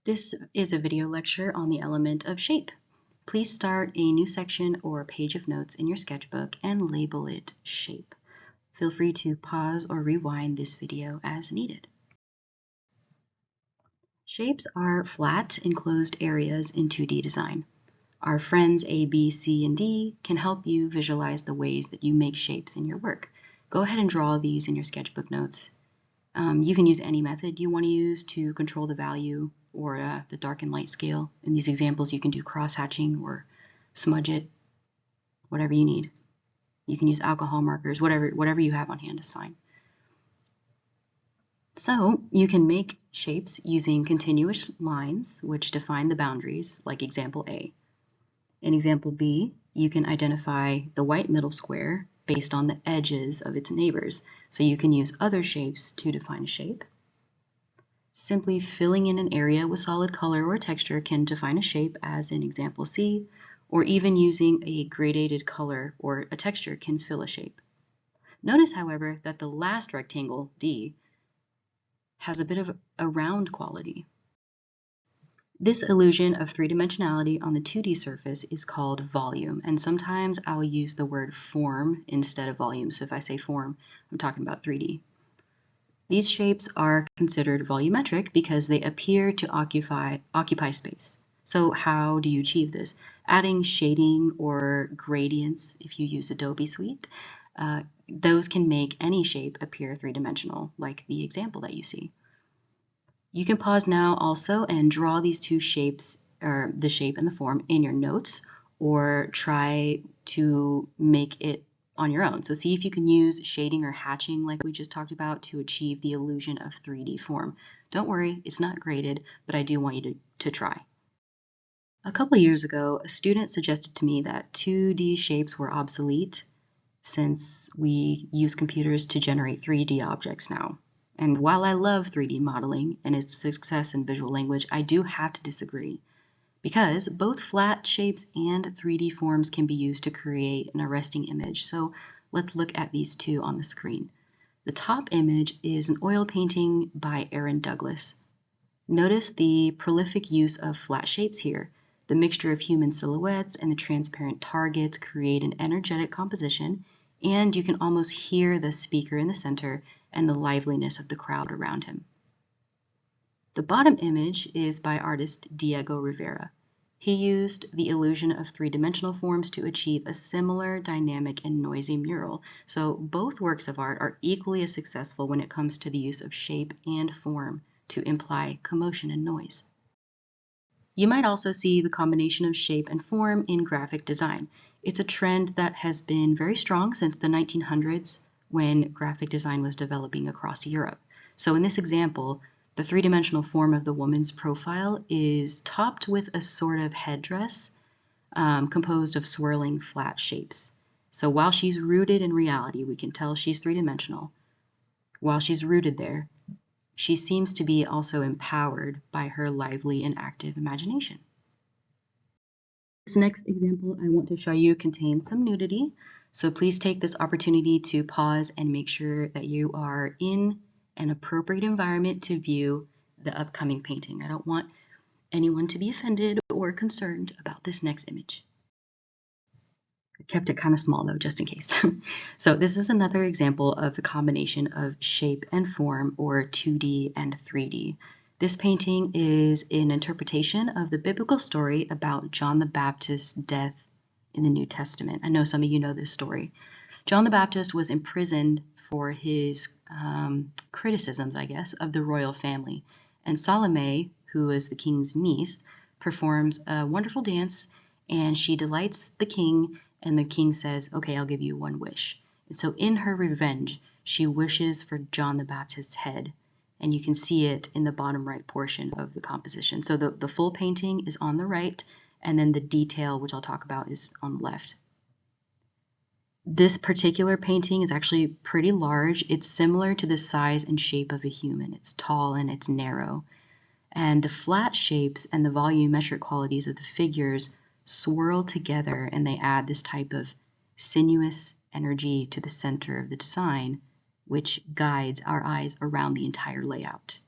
This is a video lecture on the element of shape. Please start a new section or page of notes in your sketchbook and label it shape. Feel free to pause or rewind this video as needed. Shapes are flat, enclosed areas in 2D design. Our friends A, B, C, and D can help you visualize the ways that you make shapes in your work. Go ahead and draw these in your sketchbook notes. You can use any method you want to use to control the value or the dark and light scale. In these examples, you can do cross-hatching or smudge it, whatever you need. You can use alcohol markers, whatever you have on hand is fine. So you can make shapes using continuous lines, which define the boundaries, like example A. In example B, you can identify the white middle square based on the edges of its neighbors. So you can use other shapes to define a shape. Simply filling in an area with solid color or texture can define a shape, as in example C, or even using a gradated color or a texture can fill a shape. Notice, however, that the last rectangle, D, has a bit of a round quality. This illusion of three-dimensionality on the 2D surface is called volume, and sometimes I'll use the word form instead of volume. So if I say form, I'm talking about 3D. These shapes are considered volumetric because they appear to occupy space. So how do you achieve this? Adding shading or gradients, if you use Adobe Suite, those can make any shape appear three-dimensional, like the example that you see. You can pause now also and draw these two shapes, or the shape and the form, in your notes, or try to make it on your own. So see if you can use shading or hatching like we just talked about to achieve the illusion of 3D form. Don't worry, it's not graded, but I do want you to try. A couple years ago, a student suggested to me that 2D shapes were obsolete since we use computers to generate 3D objects now. And while I love 3D modeling and its success in visual language, I do have to disagree, because both flat shapes and 3D forms can be used to create an arresting image. So let's look at these two on the screen. The top image is an oil painting by Aaron Douglas. Notice the prolific use of flat shapes here. The mixture of human silhouettes and the transparent targets create an energetic composition, and you can almost hear the speaker in the center and the liveliness of the crowd around him. The bottom image is by artist Diego Rivera. He used the illusion of three-dimensional forms to achieve a similar dynamic and noisy mural. So both works of art are equally as successful when it comes to the use of shape and form to imply commotion and noise. You might also see the combination of shape and form in graphic design. It's a trend that has been very strong since the 1900s when graphic design was developing across Europe. So in this example, the three-dimensional form of the woman's profile is topped with a sort of headdress composed of swirling flat shapes. So while she's rooted in reality, we can tell she's three-dimensional. While she's rooted there, she seems to be also empowered by her lively and active imagination. This next example I want to show you contains some nudity, so please take this opportunity to pause and make sure that you are in an appropriate environment to view the upcoming painting. I don't want anyone to be offended or concerned about this next image. I kept it kind of small though, just in case. So this is another example of the combination of shape and form, or 2D and 3D. This painting is an interpretation of the biblical story about John the Baptist's death in the New Testament. I know some of you know this story. John the Baptist was imprisoned for his criticisms, I guess, of the royal family. And Salome, who is the king's niece, performs a wonderful dance, and she delights the king, and the king says, okay, I'll give you one wish. And so in her revenge, she wishes for John the Baptist's head. And you can see it in the bottom right portion of the composition. So the full painting is on the right, and then the detail, which I'll talk about, is on the left. This particular painting is actually pretty large. It's similar to the size and shape of a human. It's tall and it's narrow. And the flat shapes and the volumetric qualities of the figures swirl together, and they add this type of sinuous energy to the center of the design, which guides our eyes around the entire layout.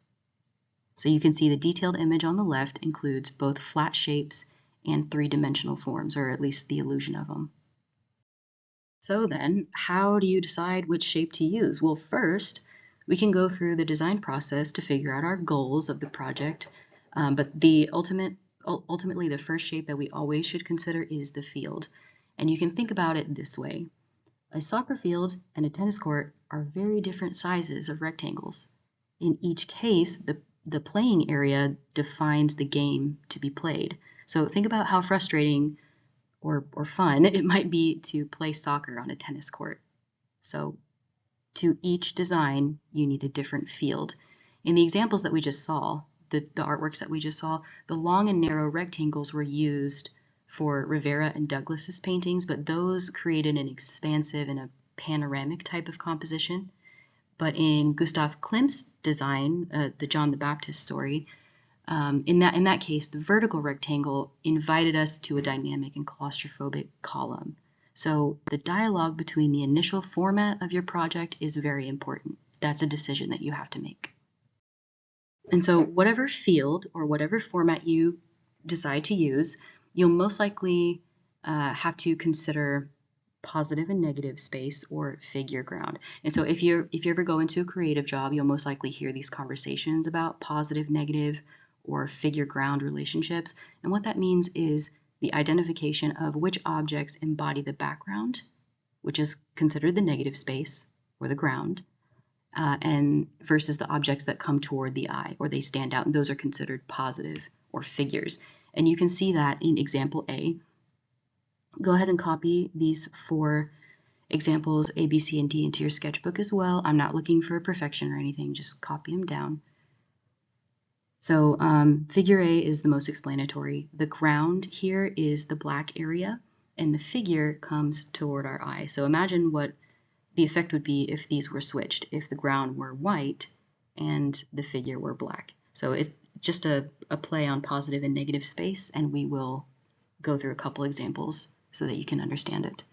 So you can see the detailed image on the left includes both flat shapes and three-dimensional forms, or at least the illusion of them. So then, how do you decide which shape to use? Well, first, we can go through the design process to figure out our goals of the project, but ultimately the first shape that we always should consider is the field. And you can think about it this way. A soccer field and a tennis court are very different sizes of rectangles. In each case, the playing area defines the game to be played. So think about how frustrating or fun it might be to play soccer on a tennis court. So to each design, you need a different field. In the examples that we just saw, the artworks that we just saw, the long and narrow rectangles were used for Rivera and Douglas's paintings, but those created an expansive and a panoramic type of composition. But in Gustav Klimt's design, the John the Baptist story, in that case, the vertical rectangle invited us to a dynamic and claustrophobic column. So the dialogue between the initial format of your project is very important. That's a decision that you have to make. And so whatever field or whatever format you decide to use, you'll most likely have to consider positive and negative space or figure ground. And so if you ever go into a creative job, you'll most likely hear these conversations about positive, negative, or figure ground relationships. And what that means is the identification of which objects embody the background, which is considered the negative space or the ground, and versus the objects that come toward the eye or they stand out, and those are considered positive or figures. And you can see that in example A. Go ahead and copy these 4 examples A, B, C, and D into your sketchbook as well. I'm not looking for perfection or anything, just copy them down. So figure A is the most explanatory. The ground here is the black area, and the figure comes toward our eye. So imagine what the effect would be if these were switched, if the ground were white and the figure were black. So it's just a play on positive and negative space, and we will go through a couple examples so that you can understand it.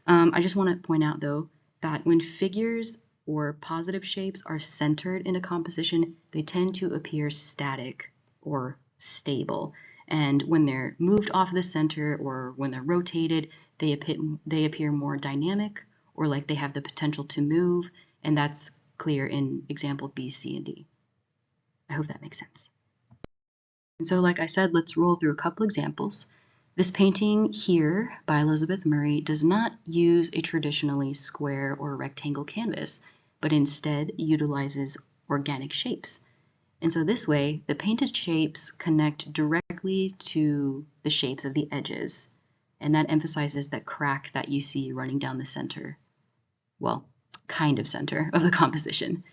I just want to point out, though, that when figures or positive shapes are centered in a composition, they tend to appear static or stable. And when they're moved off the center or when they're rotated, they appear more dynamic or like they have the potential to move, and that's clear in example B, C, and D. I hope that makes sense. And so, like I said, let's roll through a couple examples. This painting here by Elizabeth Murray does not use a traditionally square or rectangle canvas, but instead utilizes organic shapes. And so this way, the painted shapes connect directly to the shapes of the edges, and that emphasizes that crack that you see running down the center, well, kind of center of the composition.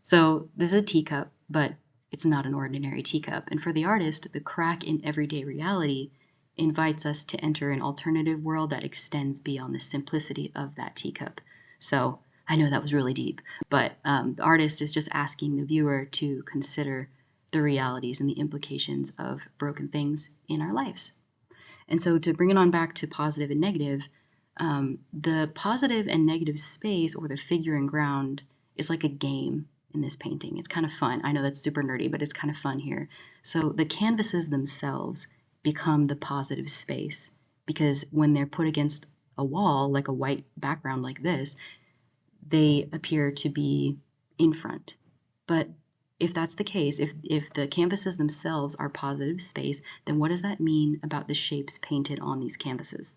So this is a teacup, but it's not an ordinary teacup. And for the artist, the crack in everyday reality invites us to enter an alternative world that extends beyond the simplicity of that teacup. So I know that was really deep, but the artist is just asking the viewer to consider the realities and the implications of broken things in our lives. And so to bring it on back to positive and negative, the positive and negative space or the figure and ground is like a game in this painting. It's kind of fun. I know that's super nerdy, but it's kind of fun here. So the canvases themselves become the positive space because when they're put against a wall, like a white background like this, they appear to be in front. But if that's the case, if the canvases themselves are positive space, then what does that mean about the shapes painted on these canvases?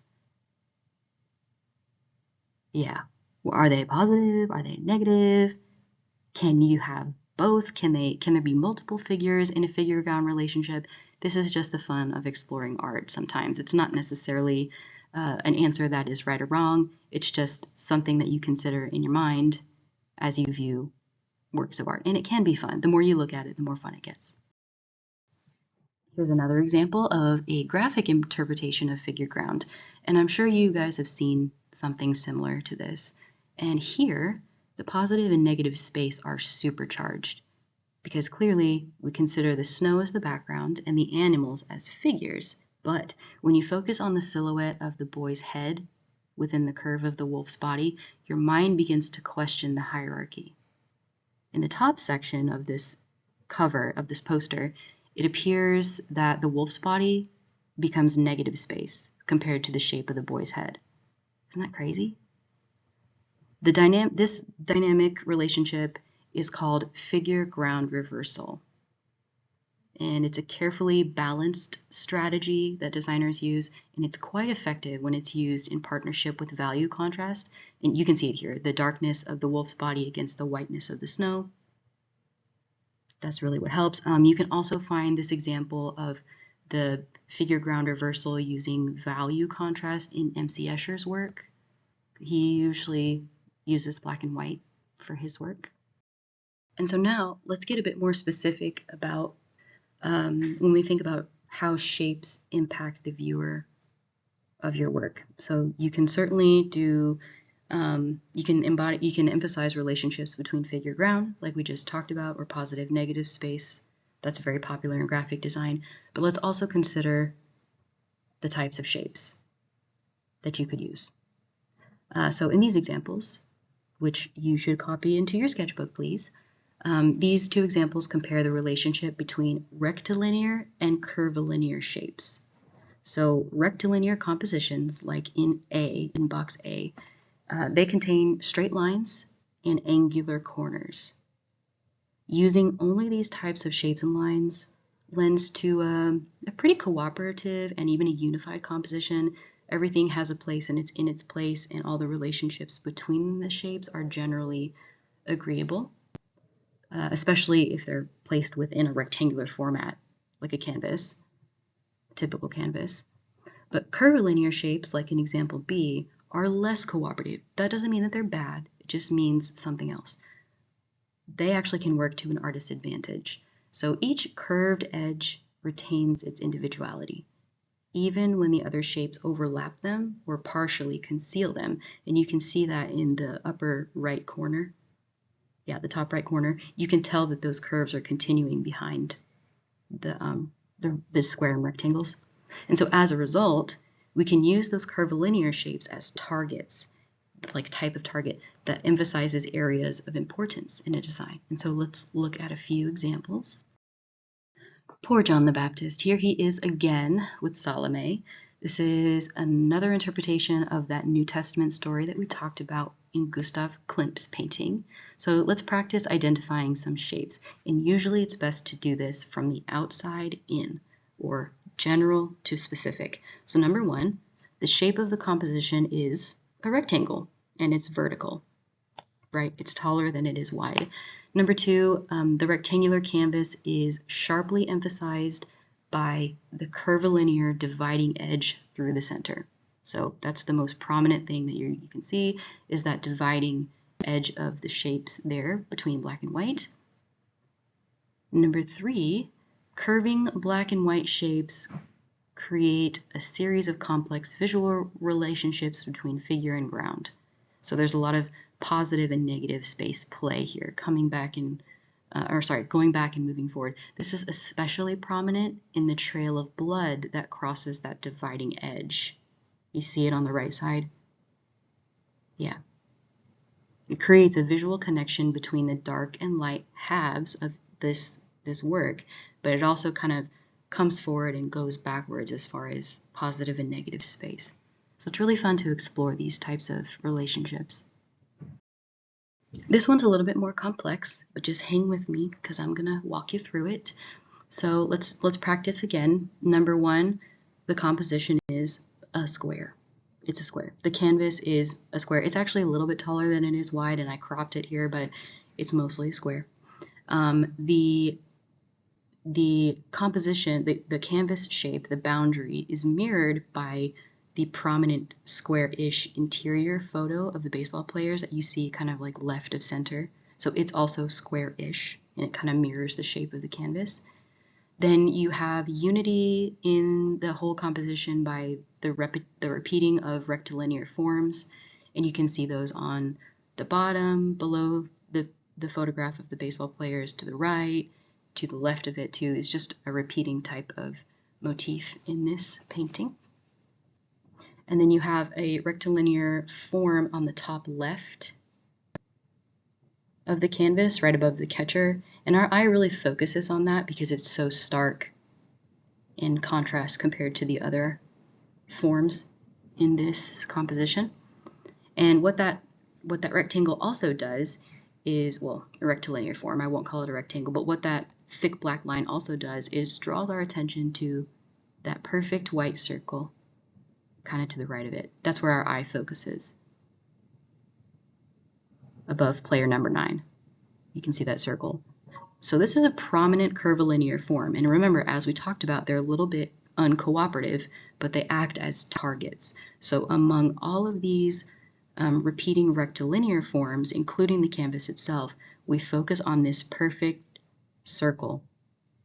Yeah, are they positive? Are they negative? Can you have both? Can there be multiple figures in a figure-ground relationship? This is just the fun of exploring art sometimes. It's not necessarily an answer that is right or wrong. It's just something that you consider in your mind as you view works of art. And it can be fun. The more you look at it, the more fun it gets. Here's another example of a graphic interpretation of figure ground. And I'm sure you guys have seen something similar to this. And here, the positive and negative space are supercharged because clearly we consider the snow as the background and the animals as figures. But when you focus on the silhouette of the boy's head within the curve of the wolf's body, your mind begins to question the hierarchy. In the top section of this cover of this poster, it appears that the wolf's body becomes negative space compared to the shape of the boy's head. Isn't that crazy? This dynamic relationship is called figure-ground reversal. And it's a carefully balanced strategy that designers use, and it's quite effective when it's used in partnership with value contrast. And you can see it here, the darkness of the wolf's body against the whiteness of the snow. That's really what helps. You can also find this example of the figure-ground reversal using value contrast in M.C. Escher's work. He usually uses black and white for his work. And so now let's get a bit more specific about when we think about how shapes impact the viewer of your work. So you can certainly do, you can emphasize relationships between figure ground, like we just talked about, or positive negative space. That's very popular in graphic design. But let's also consider the types of shapes that you could use. So in these examples, which you should copy into your sketchbook, please, these two examples compare the relationship between rectilinear and curvilinear shapes. So rectilinear compositions, like in box A, they contain straight lines and angular corners. Using only these types of shapes and lines lends to a pretty cooperative and even a unified composition. Everything has a place and it's in its place, and all the relationships between the shapes are generally agreeable. Especially if they're placed within a rectangular format, like a canvas, a typical canvas. But curvilinear shapes, like in example B, are less cooperative. That doesn't mean that they're bad, it just means something else. They actually can work to an artist's advantage. So each curved edge retains its individuality, even when the other shapes overlap them or partially conceal them. And you can see that in the upper right corner. Yeah, the top right corner, you can tell that those curves are continuing behind the square and rectangles. And so as a result, we can use those curvilinear shapes as targets, like type of target that emphasizes areas of importance in a design. And so let's look at a few examples. Poor John the Baptist. Here he is again with Salome. This is another interpretation of that New Testament story that we talked about in Gustav Klimt's painting. So let's practice identifying some shapes. And usually it's best to do this from the outside in, or general to specific. So number one, the shape of the composition is a rectangle, and it's vertical, right? It's taller than it is wide. Number two, the rectangular canvas is sharply emphasized by the curvilinear dividing edge through the center. So that's the most prominent thing that you can see, is that dividing edge of the shapes there between black and white. Number three, curving black and white shapes create a series of complex visual relationships between figure and ground. So there's a lot of positive and negative space play here, going back and moving forward. This is especially prominent in the trail of blood that crosses that dividing edge. You see it on the right side? Yeah. It creates a visual connection between the dark and light halves of this work, but it also kind of comes forward and goes backwards as far as positive and negative space. So it's really fun to explore these types of relationships. This one's a little bit more complex, but just hang with me because I'm gonna walk you through it. So let's practice again. Number one, the composition is a square. It's a square. The canvas is a square. It's actually a little bit taller than it is wide, and I cropped it here, but it's mostly a square. The composition, the canvas shape, the boundary, is mirrored by the prominent square-ish interior photo of the baseball players that you see kind of like left of center. So it's also square-ish, and it kind of mirrors the shape of the canvas. Then you have unity in the whole composition by the repeating of rectilinear forms, and you can see those on the bottom below the photograph of the baseball players, to the right, to the left of it too. It's just a repeating type of motif in this painting. And then you have a rectilinear form on the top left of the canvas, right above the catcher, And our eye really focuses on that because it's so stark in contrast compared to the other forms in this composition. And what that rectangle also does is, well, a rectilinear form, I won't call it a rectangle, but what that thick black line also does is draws our attention to that perfect white circle kind of to the right of it. That's where our eye focuses, above player number 9. You can see that circle. So this is a prominent curvilinear form, and remember, as we talked about, they're a little bit uncooperative, but they act as targets. So among all of these repeating rectilinear forms, including the canvas itself, we focus on this perfect circle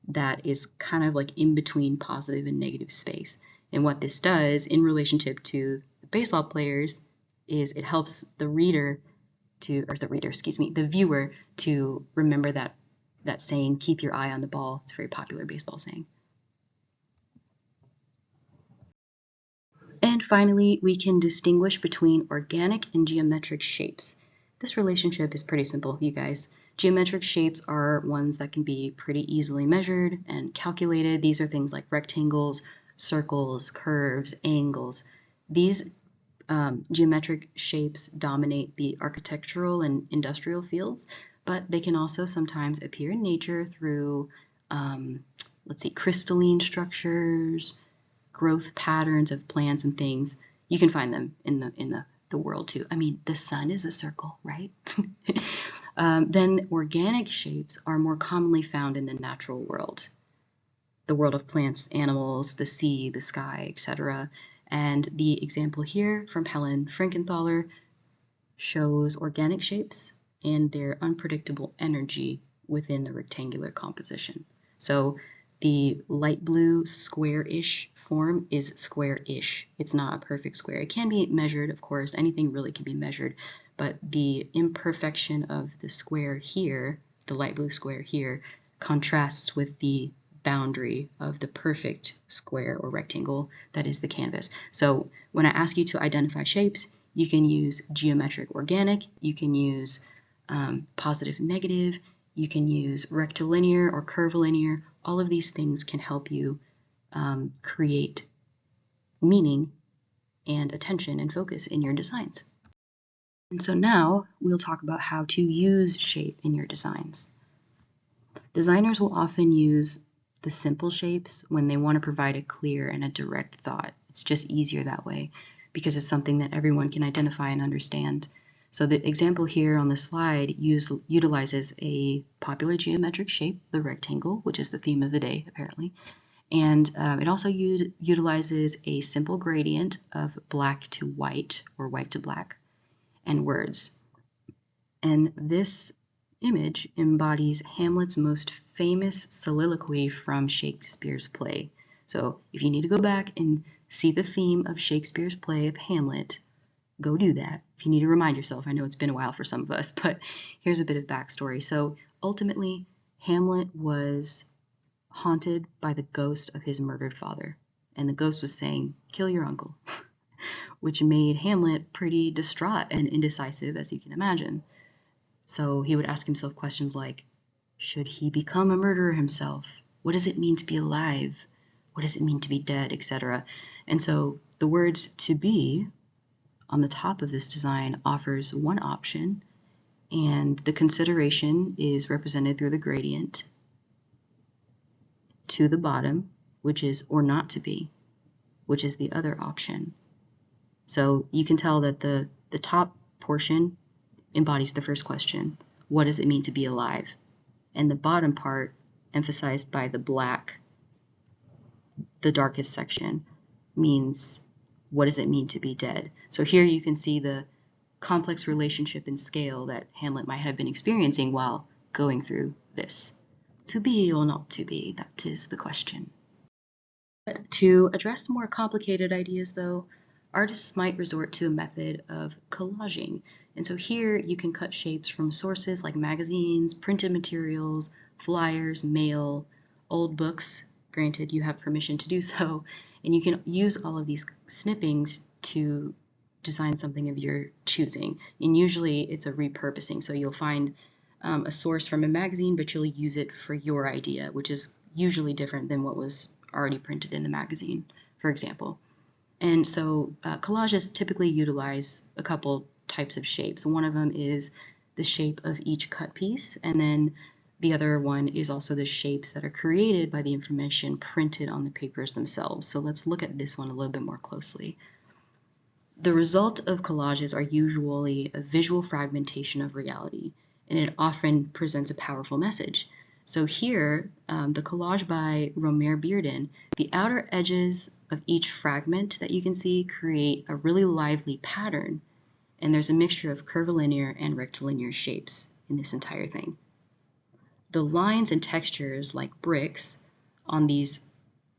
that is kind of like in between positive and negative space. And what this does in relationship to the baseball players is it helps the viewer to remember that saying, keep your eye on the ball. It's a very popular baseball saying. And finally, we can distinguish between organic and geometric shapes. This relationship is pretty simple, you guys. Geometric shapes are ones that can be pretty easily measured and calculated. These are things like rectangles, circles, curves, angles. These geometric shapes dominate the architectural and industrial fields, but they can also sometimes appear in nature through, crystalline structures, growth patterns of plants and things. You can find them in the world too. I mean, the sun is a circle, right? Then organic shapes are more commonly found in the natural world, the world of plants, animals, the sea, the sky, etc. And the example here from Helen Frankenthaler shows organic shapes and their unpredictable energy within a rectangular composition. So the light blue square-ish form is square-ish. It's not a perfect square. It can be measured, of course. Anything really can be measured, but the imperfection of the square here, the light blue square here, contrasts with the boundary of the perfect square or rectangle that is the canvas. So when I ask you to identify shapes, you can use geometric organic, you can use positive negative, you can use rectilinear or curvilinear. All of these things can help you create meaning and attention and focus in your designs. And so now we'll talk about how to use shape in your designs. Designers will often use the simple shapes when they want to provide a clear and a direct thought. It's just easier that way because it's something that everyone can identify and understand. So the example here on the slide utilizes a popular geometric shape, the rectangle, which is the theme of the day, apparently. And it also utilizes a simple gradient of black to white or white to black and words. And this image embodies Hamlet's most famous soliloquy from Shakespeare's play. So if you need to go back and see the theme of Shakespeare's play of Hamlet, go do that. If you need to remind yourself, I know it's been a while for some of us, but here's a bit of backstory. So ultimately, Hamlet was haunted by the ghost of his murdered father. And the ghost was saying, kill your uncle, which made Hamlet pretty distraught and indecisive, as you can imagine. So he would ask himself questions like, should he become a murderer himself? What does it mean to be alive? What does it mean to be dead, etc.? And so the words to be on the top of this design offers one option, and the consideration is represented through the gradient to the bottom, which is or not to be, which is the other option. So you can tell that the top portion embodies the first question, what does it mean to be alive? And the bottom part, emphasized by the black, the darkest section, means what does it mean to be dead? So here you can see the complex relationship and scale that Hamlet might have been experiencing while going through this. To be or not to be, that is the question. But to address more complicated ideas, though, artists might resort to a method of collaging. And so here you can cut shapes from sources like magazines, printed materials, flyers, mail, old books. Granted, you have permission to do so. And you can use all of these snippings to design something of your choosing. And usually it's a repurposing. So you'll find a source from a magazine, but you'll use it for your idea, which is usually different than what was already printed in the magazine, for example. And so collages typically utilize a couple types of shapes. One of them is the shape of each cut piece, and then the other one is also the shapes that are created by the information printed on the papers themselves. So let's look at this one a little bit more closely. The result of collages are usually a visual fragmentation of reality, and it often presents a powerful message. So here, the collage by Romare Bearden, the outer edges of each fragment that you can see create a really lively pattern, and there's a mixture of curvilinear and rectilinear shapes in this entire thing. The lines and textures like bricks on these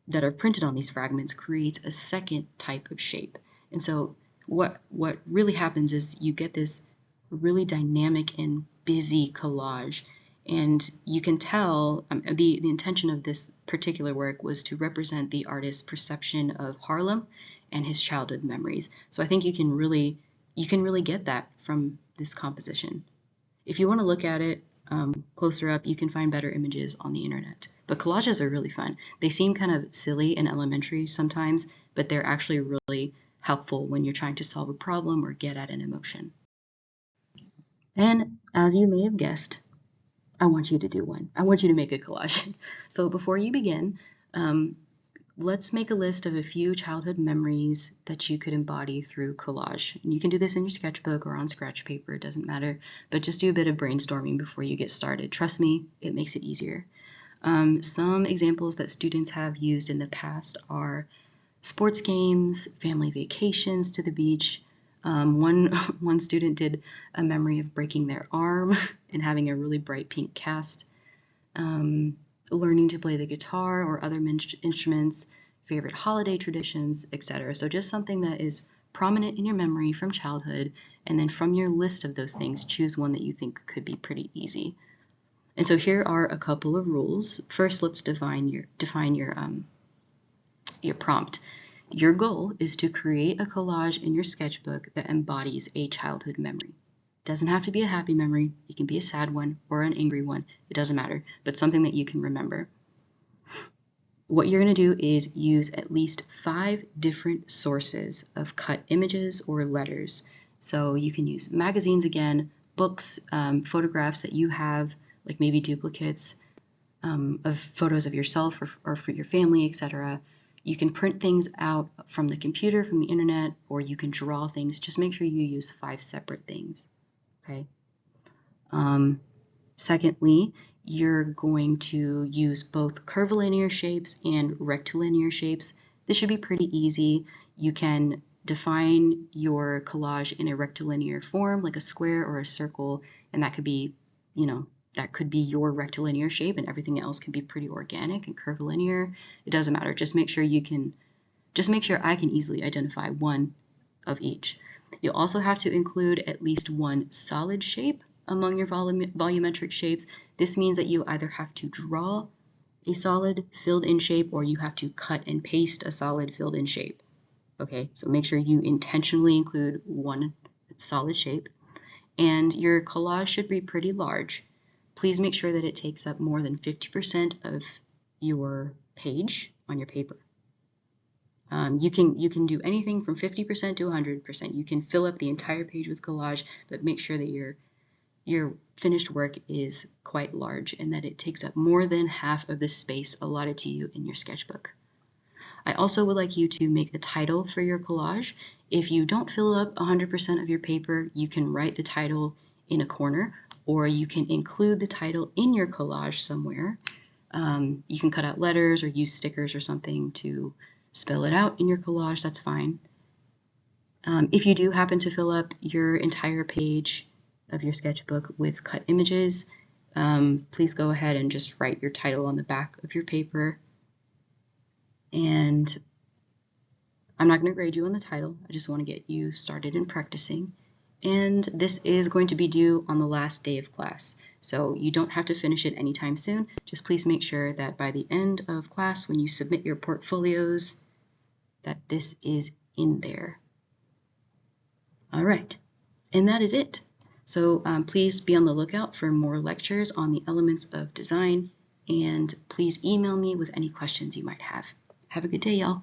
that are printed on these fragments creates a second type of shape. And so what really happens is you get this really dynamic and busy collage, and you can tell the intention of this particular work was to represent the artist's perception of Harlem and his childhood memories. So I think you can really get that from this composition. If you want to look at it closer up, you can find better images on the internet. But collages are really fun. They seem kind of silly and elementary sometimes, but they're actually really helpful when you're trying to solve a problem or get at an emotion. And as you may have guessed, I want you to do one. I want you to make a collage. So before you begin, let's make a list of a few childhood memories that you could embody through collage. And you can do this in your sketchbook or on scratch paper, it doesn't matter, but just do a bit of brainstorming before you get started. Trust me, it makes it easier. Some examples that students have used in the past are sports games, family vacations to the beach. One student did a memory of breaking their arm and having a really bright pink cast. Learning to play the guitar or other instruments, favorite holiday traditions, etc. So just something that is prominent in your memory from childhood, and then from your list of those things, choose one that you think could be pretty easy. And so here are a couple of rules. First, let's define your prompt. Your goal is to create a collage in your sketchbook that embodies a childhood memory. It doesn't have to be a happy memory. It can be a sad one or an angry one. It doesn't matter, but something that you can remember. What you're going to do is use at least 5 different sources of cut images or letters. So you can use magazines again, books, photographs that you have, like maybe duplicates of photos of yourself or for your family, etc. You can print things out from the computer, from the internet, or you can draw things. Just make sure you use 5 separate things. Okay. Secondly, you're going to use both curvilinear shapes and rectilinear shapes. This should be pretty easy. You can define your collage in a rectilinear form, like a square or a circle, and that could be, that could be your rectilinear shape, and everything else can be pretty organic and curvilinear. It doesn't matter. Just make sure I can easily identify one of each. You'll also have to include at least one solid shape among your volumetric shapes. This means that you either have to draw a solid filled-in shape or you have to cut and paste a solid filled-in shape. Okay, so make sure you intentionally include one solid shape. And your collage should be pretty large. Please make sure that it takes up more than 50% of your page on your paper. You can do anything from 50% to 100%. You can fill up the entire page with collage, but make sure that your finished work is quite large and that it takes up more than half of the space allotted to you in your sketchbook. I also would like you to make a title for your collage. If you don't fill up 100% of your paper, you can write the title in a corner, or you can include the title in your collage somewhere. You can cut out letters or use stickers or something to spell it out in your collage, that's fine. If you do happen to fill up your entire page of your sketchbook with cut images, please go ahead and just write your title on the back of your paper. And I'm not going to grade you on the title, I just want to get you started in practicing. And this is going to be due on the last day of class, so you don't have to finish it anytime soon. Just please make sure that by the end of class, when you submit your portfolios, that this is in there. All right, and that is it. So please be on the lookout for more lectures on the elements of design, and please email me with any questions you might have. Have a good day, y'all.